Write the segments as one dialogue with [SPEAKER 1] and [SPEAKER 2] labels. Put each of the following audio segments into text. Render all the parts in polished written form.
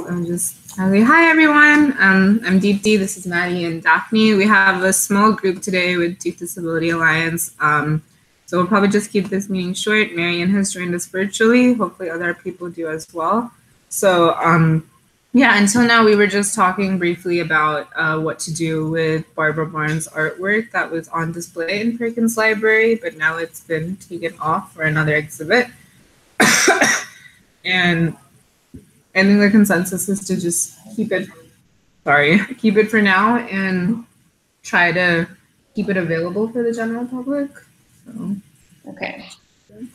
[SPEAKER 1] Okay, hi everyone. I'm Deepti. This is Maddie and Daphne. We have a small group today with Youth Disability Alliance. So we'll probably just keep this meeting short. Marian has joined us virtually. Hopefully other people do as well. So yeah, until now we were just talking briefly about what to do with Barbara Barnes' artwork that was on display in Perkins Library, but now it's been taken off for another exhibit. And I think the consensus is to just keep it for now and try to keep it available for the general public. So.
[SPEAKER 2] Okay.
[SPEAKER 1] So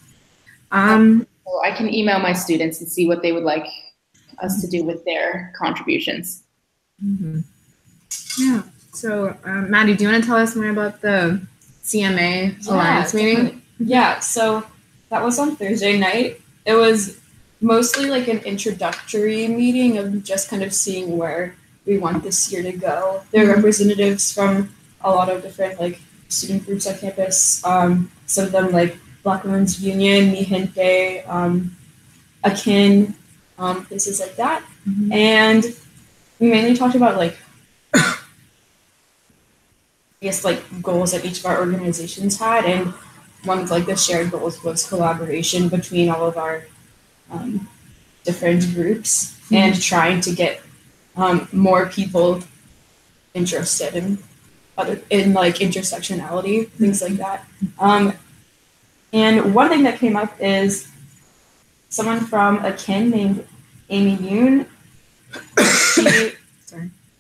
[SPEAKER 2] I can email my students and see what they would like us to do with their contributions.
[SPEAKER 1] Mm-hmm. Yeah. So, Maddie, do you want to tell us more about the CMA Alliance meeting?
[SPEAKER 3] Yeah. So that was on Thursday night. It was mostly like an introductory meeting of just kind of seeing where we want this year to go. There are representatives from a lot of different like student groups at campus. Some of them like Black Women's Union, Mi Gente, Akin, places like that. Mm-hmm. And we mainly talked about like, I guess like goals that each of our organizations had. And one of like the shared goals was collaboration between all of our different groups and trying to get more people interested in like intersectionality, things like that. And one thing that came up is someone from Akin named Amy Yoon. She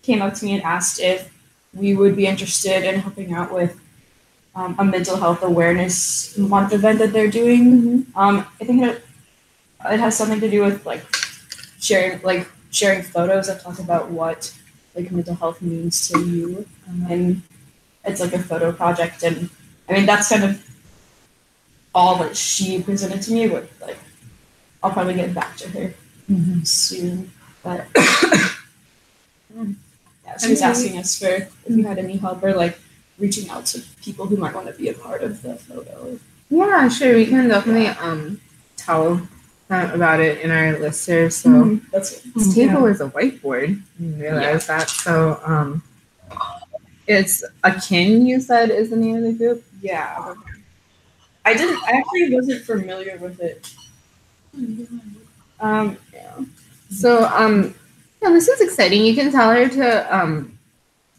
[SPEAKER 3] came up to me and asked if we would be interested in helping out with a mental health awareness month event that they're doing. I think it has something to do with like sharing photos that talk about what like mental health means to you, and it's like a photo project. And I mean that's kind of all that she presented to me. But like I'll probably get back to her soon. But yeah, she was asking us for if we had any help or like reaching out to people who might want to be a part of the photo.
[SPEAKER 1] Yeah, sure. We can definitely tell about it in our listserv. So this table is a whiteboard. You realize that. So it's Akin, you said, is the name of the group?
[SPEAKER 3] Yeah. I actually wasn't familiar with it.
[SPEAKER 1] Yeah. So yeah, this is exciting. You can tell her to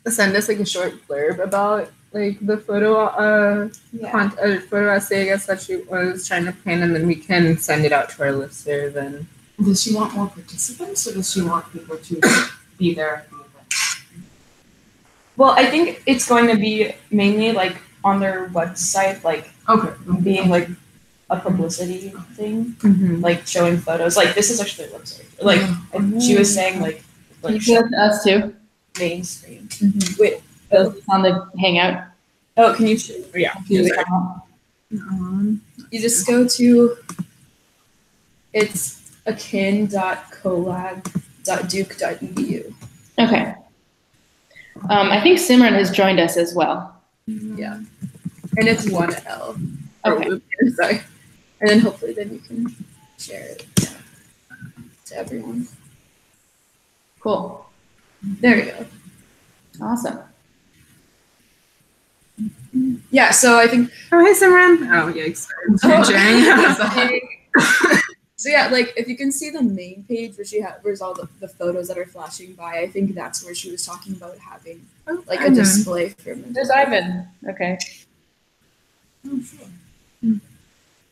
[SPEAKER 1] send us like a short blurb about like the photo photo essay, I guess, that she was trying to plan, and then we can send it out to our listserv. And
[SPEAKER 4] does she want more participants, or does she want people to be there at the event?
[SPEAKER 3] Well, I think it's going to be mainly like on their website, like being like a publicity thing, like showing photos. Like this is actually their website. Like she was saying, like
[SPEAKER 2] show us too.
[SPEAKER 3] Mainstream.
[SPEAKER 2] Wait. On the Hangout.
[SPEAKER 3] Oh, can you? Yeah. You just go to. It's akin.collab.duke.edu.
[SPEAKER 2] Okay. I think Simran has joined us as well.
[SPEAKER 3] Yeah. And it's 1L.
[SPEAKER 2] Okay.
[SPEAKER 3] Sorry. And then hopefully then you can share it to everyone.
[SPEAKER 2] Cool.
[SPEAKER 3] There you go.
[SPEAKER 2] Awesome.
[SPEAKER 3] Yeah, so I think.
[SPEAKER 1] Oh, hey, Simran. Oh, yikes.
[SPEAKER 3] So yeah, like if you can see the main page where where's all the photos that are flashing by, I think that's where she was talking about having like a display for mental.
[SPEAKER 2] There's Ivan. Okay.
[SPEAKER 4] Oh, sure.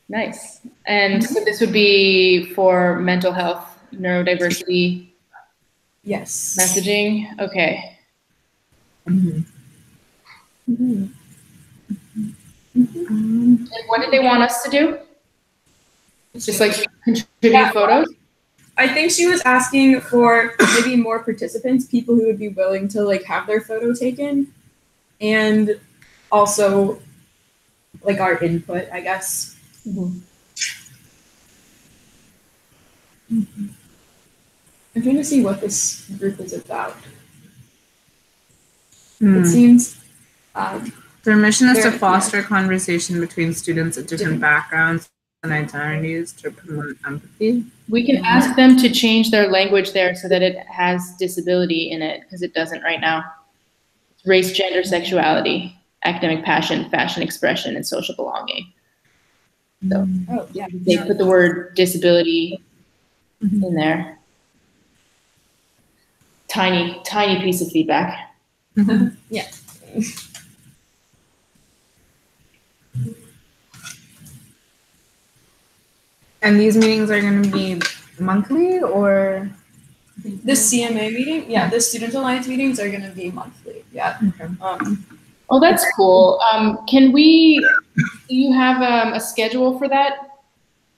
[SPEAKER 2] Nice. And so this would be for mental health, neurodiversity.
[SPEAKER 3] Yes.
[SPEAKER 2] Messaging. Okay. And what did they want us to do? Just like contribute photos?
[SPEAKER 3] I think she was asking for maybe more participants, people who would be willing to like have their photo taken, and also like our input, I guess. I'm trying to see what this group is about. It seems
[SPEAKER 1] their mission is to foster conversation between students of different backgrounds identities to promote empathy.
[SPEAKER 2] We can ask them to change their language there so that it has disability in it, because it doesn't right now. It's race, gender, sexuality, academic passion, fashion expression, and social belonging. So they put the word disability in there. Tiny piece of feedback.
[SPEAKER 3] Yeah.
[SPEAKER 1] And these meetings are going to be monthly, or?
[SPEAKER 3] The CMA meeting, the Student Alliance meetings are going to be monthly. Yeah.
[SPEAKER 1] Okay.
[SPEAKER 2] Oh, that's cool. Do you have a schedule for that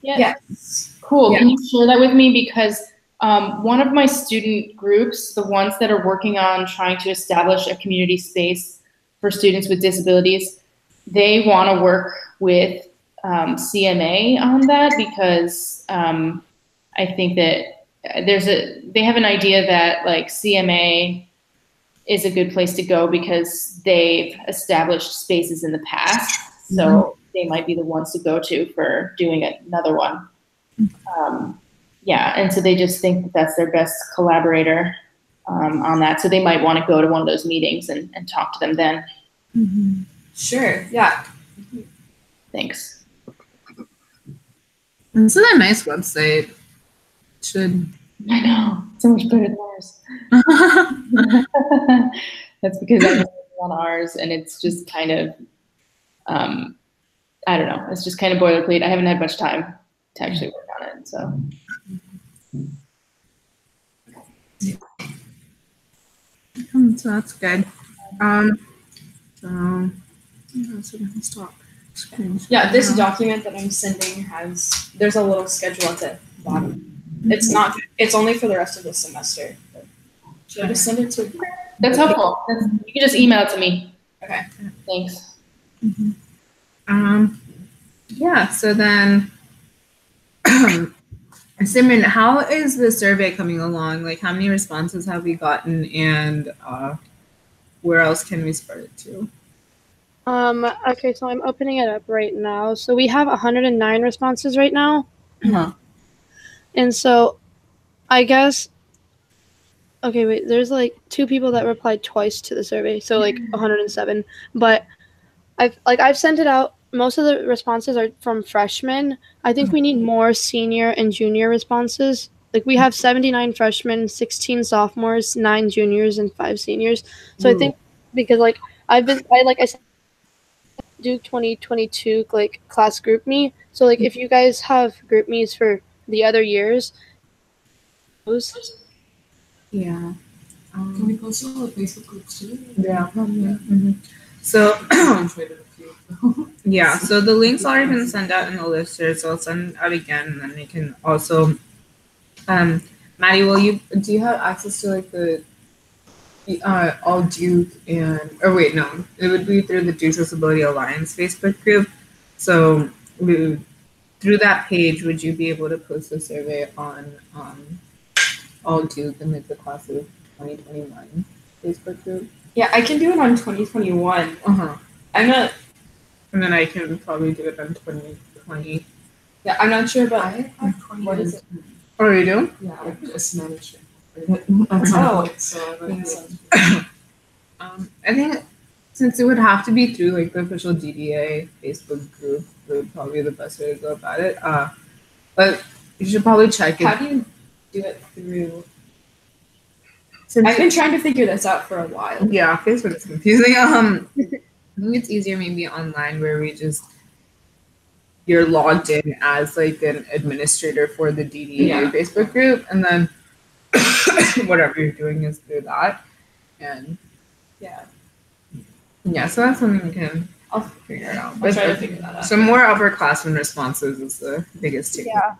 [SPEAKER 2] yet?
[SPEAKER 3] Yes.
[SPEAKER 2] Cool.
[SPEAKER 1] Yeah.
[SPEAKER 2] Can you share that with me? Because one of my student groups, the ones that are working on trying to establish a community space for students with disabilities, they want to work with CMA on that, because I think that they have an idea that like CMA is a good place to go because they've established spaces in the past. So they might be the ones to go to for doing another one. And so they just think that that's their best collaborator on that. So they might want to go to one of those meetings and talk to them then.
[SPEAKER 3] Sure. Yeah.
[SPEAKER 2] Thanks.
[SPEAKER 1] This is a nice website.
[SPEAKER 2] I know, so much better than ours. That's because I was on ours, and it's just kind of, I don't know, it's just kind of boilerplate. I haven't had much time to actually work on it, so.
[SPEAKER 1] So that's good. Stop.
[SPEAKER 3] Yeah, this document that I'm sending there's a little schedule at the bottom. It's only for the rest of the semester. Should I just send it to you?
[SPEAKER 2] That's helpful. You can just email it to me.
[SPEAKER 3] Okay.
[SPEAKER 2] Thanks.
[SPEAKER 1] So then, Simran, how is the survey coming along? Like, how many responses have we gotten, and where else can we spread it to?
[SPEAKER 5] Okay, so I'm opening it up right now. So we have 109 responses right now. And so I guess, okay, wait, there's like 2 people that replied twice to the survey. So like 107, but I've sent it out. Most of the responses are from freshmen. I think we need more senior and junior responses. Like we have 79 freshmen, 16 sophomores, 9 juniors, and 5 seniors. So I think because like I said, Duke 2022 like class group me. So like if you guys have group me's for the other years,
[SPEAKER 1] Yeah.
[SPEAKER 4] Can we post it on the Facebook groups too?
[SPEAKER 1] Yeah. So yeah, so the link's already been sent out in the lister, so I'll send it out again, and then they can also Maddie, do you have access to like the all Duke it would be through the Duke Disability Alliance Facebook group. So through that page, would you be able to post a survey on all Duke and like the class of 2021 Facebook group?
[SPEAKER 3] Yeah, I can do it on 2021.
[SPEAKER 1] And then I can probably do it on 2020.
[SPEAKER 3] Yeah, I'm not sure about
[SPEAKER 4] what is it?
[SPEAKER 1] Oh, you do?
[SPEAKER 4] Yeah, like just management.
[SPEAKER 1] I think since it would have to be through like the official DDA Facebook group, it would probably be the best way to go about it. But you should probably check it.
[SPEAKER 3] How do you do it through? I've been trying to figure this out for a while.
[SPEAKER 1] Yeah, Facebook is confusing. I think it's easier maybe online where you're logged in as like an administrator for the DDA Facebook group, and then whatever you're doing is through that. And so that's something I'll figure it out.
[SPEAKER 3] I'll try to figure that out.
[SPEAKER 1] So more upperclassmen responses is the biggest takeaway.
[SPEAKER 5] Yeah.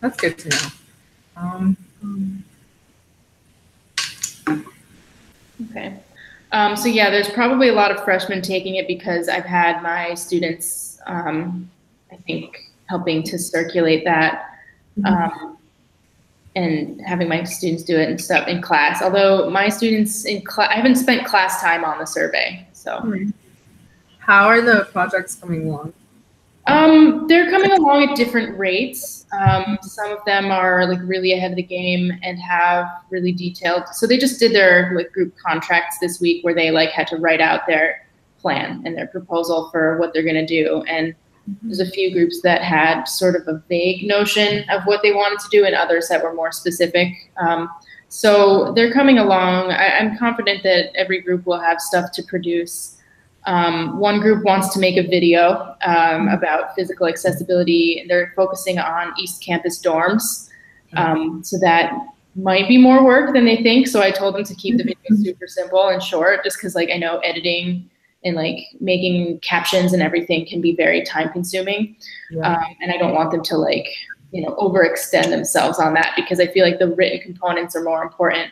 [SPEAKER 1] That's good to know.
[SPEAKER 2] Okay. So yeah, there's probably a lot of freshmen taking it because I've had my students, I think, helping to circulate that and having my students do it and stuff in class. Although my students in class, I haven't spent class time on the survey. So
[SPEAKER 1] how are the projects coming along?
[SPEAKER 2] They're coming along at different rates. Some of them are like really ahead of the game and have really detailed. So they just did their like group contracts this week where they like had to write out their plan and their proposal for what they're going to do. And there's a few groups that had sort of a vague notion of what they wanted to do and others that were more specific. So they're coming along. I'm confident that every group will have stuff to produce. One group wants to make a video about physical accessibility. They're focusing on East Campus dorms. So that might be more work than they think. So I told them to keep the video super simple and short, just because like I know editing and like making captions and everything can be very time consuming. And I don't want them to like, you know, overextend themselves on that, because I feel like the written components are more important,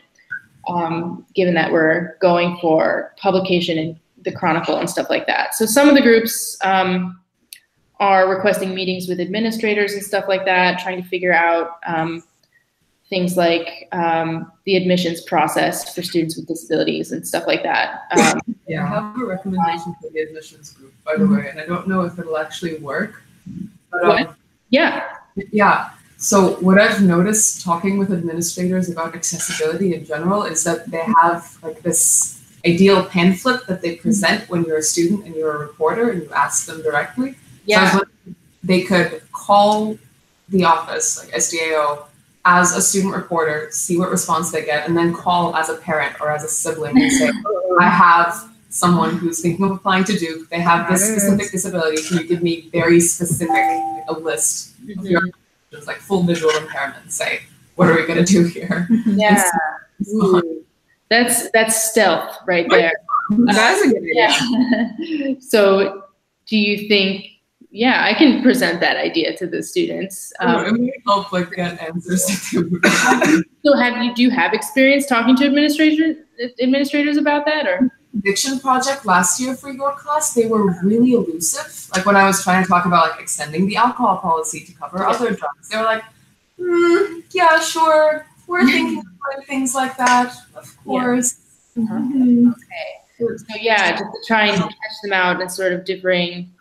[SPEAKER 2] given that we're going for publication in the Chronicle and stuff like that. So some of the groups are requesting meetings with administrators and stuff like that, trying to figure out things like the admissions process for students with disabilities and stuff like that.
[SPEAKER 6] Yeah, I have a recommendation for the admissions group, by the way, and I don't know if it'll actually work. But, yeah. So what I've noticed talking with administrators about accessibility in general is that they have like this ideal pamphlet that they present when you're a student and you're a reporter and you ask them directly.
[SPEAKER 2] Yeah.
[SPEAKER 6] So they could call the office, like SDAO, as a student reporter, see what response they get, and then call as a parent or as a sibling and say, I have someone who's thinking of applying to Duke. They have this specific disability. Can you give me very specific, a list of your conditions, like full visual impairment? Say, what are we going to do here?
[SPEAKER 2] Yeah. That's stealth right there.
[SPEAKER 1] That's a good idea.
[SPEAKER 2] Yeah. So do you think, yeah, I can present that idea to the students.
[SPEAKER 6] It may help like get answers to
[SPEAKER 2] So do you have experience talking to administrators about that, or?
[SPEAKER 6] Addiction project last year for your class, they were really elusive. Like when I was trying to talk about like extending the alcohol policy to cover other drugs, they were like, yeah, sure. We're thinking about things like that, of course.
[SPEAKER 2] Yeah. Okay. So yeah, just to try and catch them out in sort of differing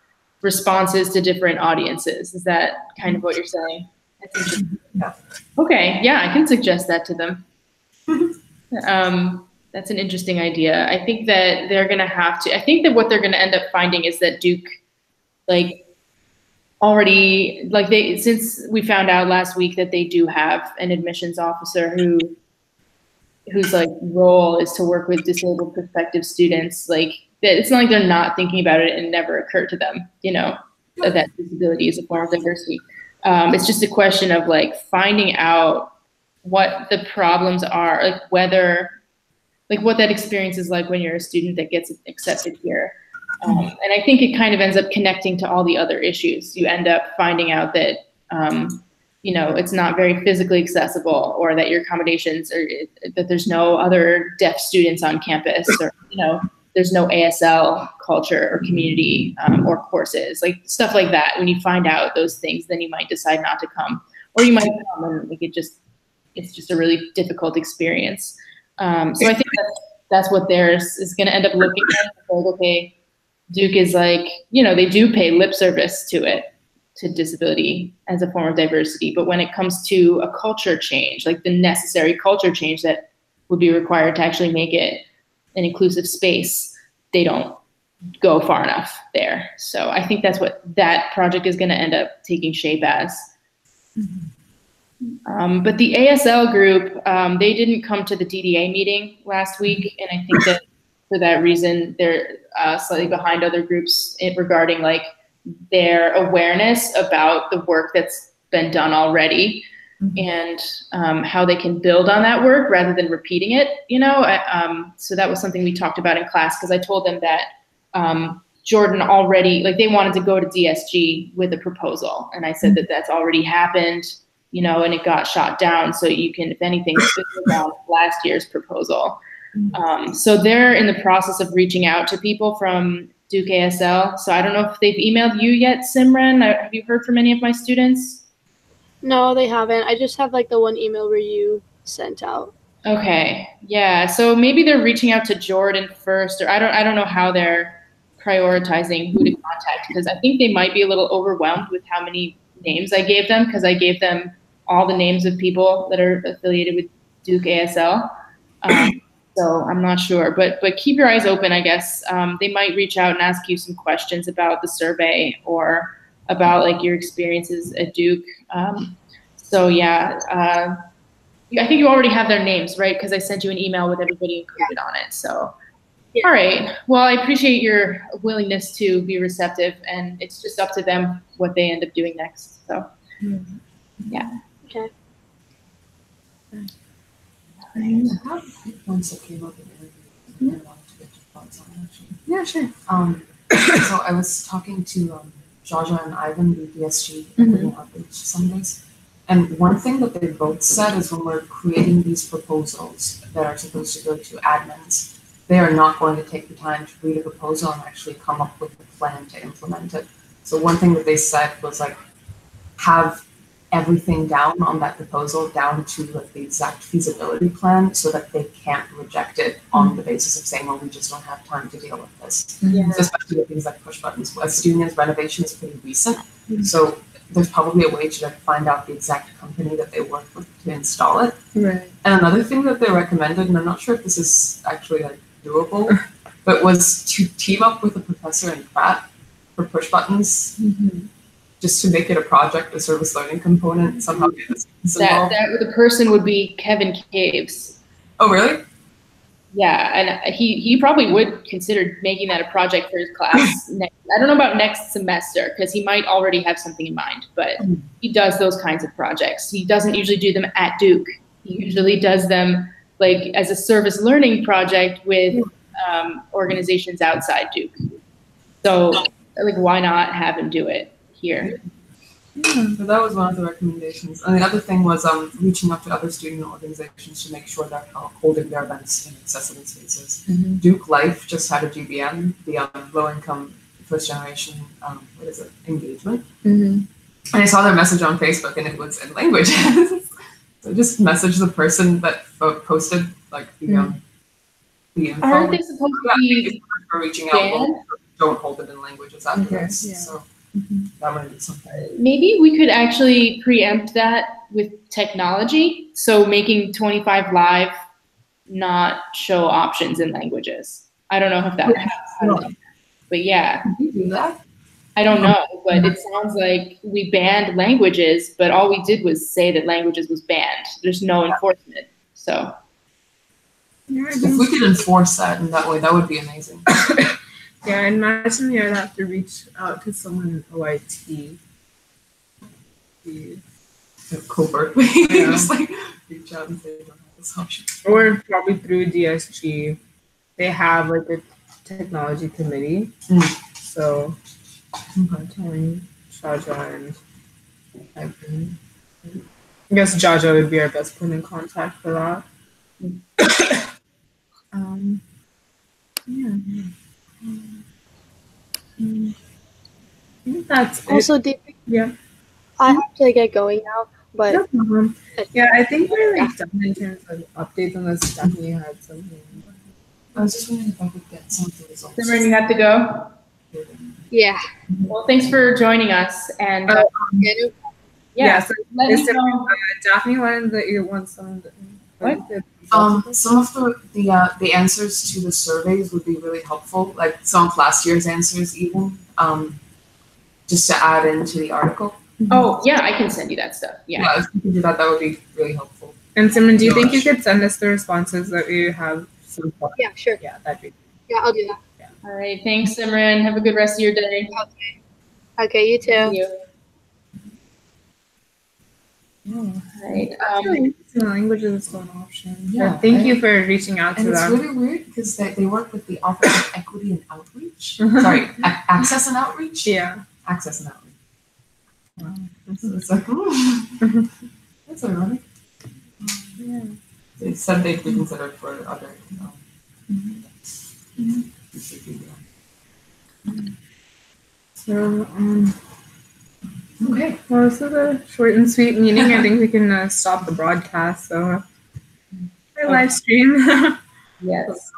[SPEAKER 2] responses to different audiences. Is that kind of what you're saying? That's interesting.
[SPEAKER 6] Yeah.
[SPEAKER 2] Okay. Yeah, I can suggest that to them. That's an interesting idea. I think that they're going to have to, I think that what they're going to end up finding is that Duke, like, already, like since we found out last week that they do have an admissions officer whose like role is to work with disabled prospective students, like it's not like they're not thinking about it and it never occurred to them, you know, that disability is a form of diversity. It's just a question of like finding out what the problems are, like whether, like what that experience is like when you're a student that gets accepted here. And I think it kind of ends up connecting to all the other issues. You end up finding out that, you know, it's not very physically accessible, or that your accommodations are, that there's no other deaf students on campus, or, you know, there's no ASL culture or community or courses, like stuff like that. When you find out those things, then you might decide not to come, or you might come and like it's just a really difficult experience. So I think that's what theirs is going to end up looking at. Like, okay, Duke is like, you know, they do pay lip service to it, to disability as a form of diversity. But when it comes to a culture change, like the necessary culture change that would be required to actually make it an inclusive space, they don't go far enough there. So I think that's what that project is going to end up taking shape as. But the ASL group, they didn't come to the DDA meeting last week. And I think that for that reason, they're slightly behind other groups regarding like their awareness about the work that's been done already, and how they can build on that work rather than repeating it, you know? So that was something we talked about in class, because I told them that Jordan already, like they wanted to go to DSG with a proposal. And I said that that's already happened, you know, and it got shot down. So you can, if anything, build on last year's proposal. So they're in the process of reaching out to people from Duke ASL. So I don't know if they've emailed you yet, Simran. Have you heard from any of my students?
[SPEAKER 5] No, they haven't. I just have like the one email where you sent out.
[SPEAKER 2] Okay. Yeah. So maybe they're reaching out to Jordan first, or I don't know how they're prioritizing who to contact, because I think they might be a little overwhelmed with how many names I gave them, because I gave them all the names of people that are affiliated with Duke ASL. So I'm not sure, but keep your eyes open, I guess. They might reach out and ask you some questions about the survey or about like your experiences at Duke. So yeah, I think you already have their names, right? Because I sent you an email with everybody included on it. So, all right. Well, I appreciate your willingness to be receptive, and it's just up to them what they end up doing next. So, yeah.
[SPEAKER 5] Okay.
[SPEAKER 6] I have points that came up in the interview. I wanted to get your thoughts on actually.
[SPEAKER 1] Yeah, sure.
[SPEAKER 6] So I was talking to Jaja and Ivan, the DSG, doing outreach some days. And one thing that they both said is when we're creating these proposals that are supposed to go to admins, they are not going to take the time to read a proposal and actually come up with a plan to implement it. So one thing that they said was like, have everything down on that proposal down to like the exact feasibility plan so that they can't reject it on the basis of saying, well, we just don't have time to deal with this.
[SPEAKER 5] Yeah.
[SPEAKER 6] So especially with things like push buttons. As students, renovation is pretty recent. So there's probably a way to like find out the exact company that they worked with to install it.
[SPEAKER 1] Right.
[SPEAKER 6] And another thing that they recommended, and I'm not sure if this is actually like doable, but was to team up with a professor in Pratt for push buttons. Just to make it a project, a service learning component, somehow get this involved.
[SPEAKER 2] The person would be Kevin Caves.
[SPEAKER 6] Oh, really?
[SPEAKER 2] Yeah, and he probably would consider making that a project for his class. I don't know about next semester, because he might already have something in mind, but he does those kinds of projects. He doesn't usually do them at Duke. He usually does them like as a service learning project with organizations outside Duke. So like, why not have him do it here?
[SPEAKER 6] Yeah, so that was one of the recommendations. And the other thing was reaching out to other student organizations to make sure they're holding their events in accessible spaces. Duke Life just had a GBN, the low-income first-generation, engagement. And I saw their message on Facebook, and it was in languages. So I just messaged the person that posted like the info.
[SPEAKER 2] Aren't they supposed to be
[SPEAKER 6] for reaching out? Well, don't hold it in languages afterwards.
[SPEAKER 1] Yeah.
[SPEAKER 6] So that might be something.
[SPEAKER 2] Maybe we could actually preempt that with technology. So making 25 Live not show options in languages. I don't know if that would happen. But yeah.
[SPEAKER 6] Can you do that?
[SPEAKER 2] I don't know, but it sounds like we banned languages, but all we did was say that languages was banned. There's no enforcement. So
[SPEAKER 6] if we could enforce that in that way, that would be amazing.
[SPEAKER 1] Yeah, and imagine you would have to reach out to someone in OIT.
[SPEAKER 6] Covertly.
[SPEAKER 1] Yeah.
[SPEAKER 6] Just like reach out and say, I don't have this option.
[SPEAKER 1] Or probably through DSG. They have like a technology committee. So I'm telling Jaja and I guess Jaja would be our best point in contact for that. Yeah. I think that's
[SPEAKER 5] Also,
[SPEAKER 1] it. Yeah.
[SPEAKER 5] I have to get going now, but
[SPEAKER 1] No problem. Yeah, I think we're like done in terms of updates unless Stephanie had something.
[SPEAKER 6] I was just wondering if I could get some of the results.
[SPEAKER 2] Simran, you have to go.
[SPEAKER 5] yeah.
[SPEAKER 2] Well, thanks for joining us. And
[SPEAKER 1] So
[SPEAKER 2] let me know.
[SPEAKER 1] Daphne wanted that you want some.
[SPEAKER 2] What?
[SPEAKER 6] Some of the answers to the surveys would be really helpful, like some of last year's answers even, just to add into the article.
[SPEAKER 2] Oh, yeah, I can send you that stuff. Yeah.
[SPEAKER 6] If you can do that, that would be really helpful.
[SPEAKER 1] And Simon, do you think you could send us the responses that you have so far?
[SPEAKER 5] Yeah, sure.
[SPEAKER 1] Yeah, that'd be.
[SPEAKER 5] Yeah, I'll do that.
[SPEAKER 2] All right. Thanks, Simran. Have a good rest of your day.
[SPEAKER 5] Okay, you too.
[SPEAKER 2] Thank you.
[SPEAKER 1] Yeah.
[SPEAKER 2] All right.
[SPEAKER 1] The languages is an option.
[SPEAKER 6] Yeah,
[SPEAKER 1] Thank you for reaching out
[SPEAKER 6] And
[SPEAKER 1] to
[SPEAKER 6] it's
[SPEAKER 1] them.
[SPEAKER 6] really weird because they work with the Office of Equity and Outreach. Sorry, Access and Outreach?
[SPEAKER 1] Yeah.
[SPEAKER 6] Access and Outreach.
[SPEAKER 1] Wow.
[SPEAKER 6] So it's like, that's ironic.
[SPEAKER 1] Yeah.
[SPEAKER 6] They said they'd be considered for other.
[SPEAKER 1] So,
[SPEAKER 6] Okay.
[SPEAKER 1] well, this is a short and sweet meeting. I think we can stop the broadcast. So, live stream.
[SPEAKER 2] Yes.